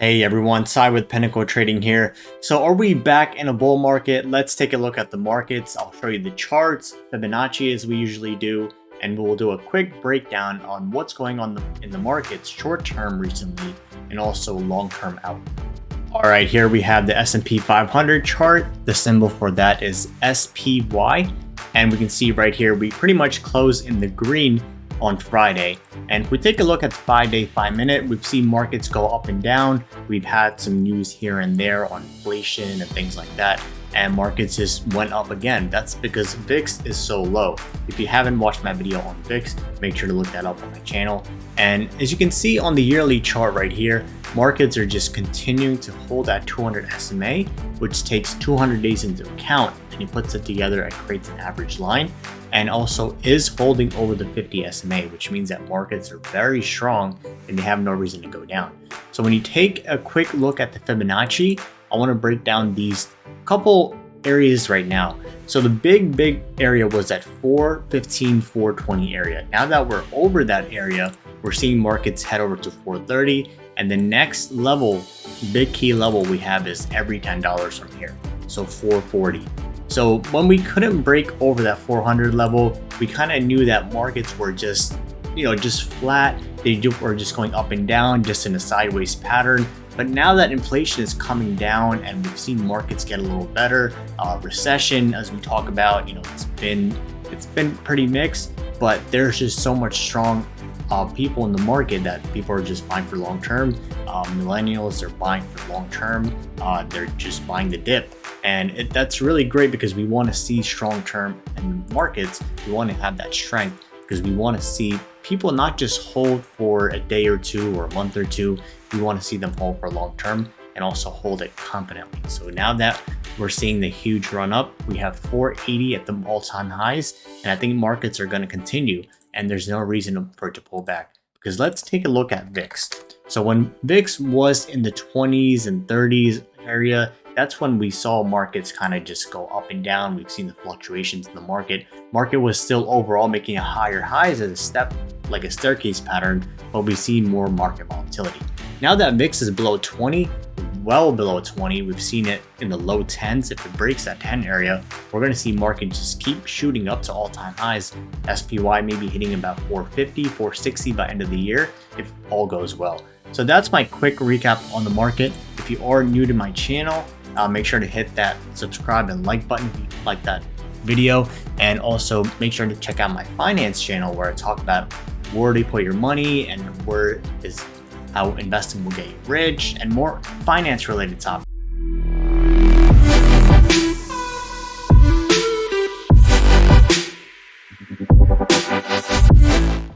Hey everyone, Sai with Pinnacle Trading here. So are we back in a bull market? Let's take a look at the markets. I'll show you the charts, Fibonacci as we usually do, and we'll do a quick breakdown on what's going on in the markets short term recently and also long term out. All right, here we have the S&P 500 chart. The symbol for that is SPY. And we can see right here, we pretty much close in the green on Friday. And if we take a look at the 5-day, 5-minute, we've seen markets go up and down. We've had some news here and there on inflation and things like that. And markets just went up again. That's because VIX is so low. If you haven't watched my video on VIX, make sure to look that up on my channel. And as you can see on the yearly chart right here, markets are just continuing to hold that 200 SMA, which takes 200 days into account, and it puts it together and creates an average line, and also is holding over the 50 SMA, which means that markets are very strong and they have no reason to go down. So when you take a quick look at the Fibonacci, I want to break down these couple areas right now. So the big area was that 415, 420 area. Now that we're over that area, we're seeing markets head over to 430. And the next level, big key level we have is every $10 from here. So 440. So when we couldn't break over that 400 level, we kind of knew that markets were just, just flat. They were just going up and down, just in a sideways pattern. But now that inflation is coming down and we've seen markets get a little better, recession, as we talk about, it's been pretty mixed, but there's just so much strong people in the market that people are just buying for long term. Millennials are buying for long term. They're just buying the dip. And that's really great because we want to see strong term in markets. We want to have that strength because we want to see people not just hold for a day or two or a month or two. We want to see them hold for long term and also hold it confidently. So now that we're seeing the huge run up, we have 480 at the all-time highs, and I think markets are going to continue, and there's no reason for it to pull back. Because let's take a look at VIX. So when VIX was in the 20s and 30s area, that's when we saw markets kind of just go up and down. We've seen the fluctuations in the market. Market was still overall making a higher highs as a step, like a staircase pattern, but we see more market volatility. Now that VIX is below 20, well below 20, we've seen it in the low 10s. If it breaks that 10 area, we're going to see market just keep shooting up to all-time highs. SPY maybe hitting about 450, 460 by end of the year if all goes well. So that's my quick recap on the market. If you are new to my channel, make sure to hit that subscribe and like button if you like that video, and also make sure to check out my finance channel where I talk about where to put your money and how investing will get you rich and more finance related topics.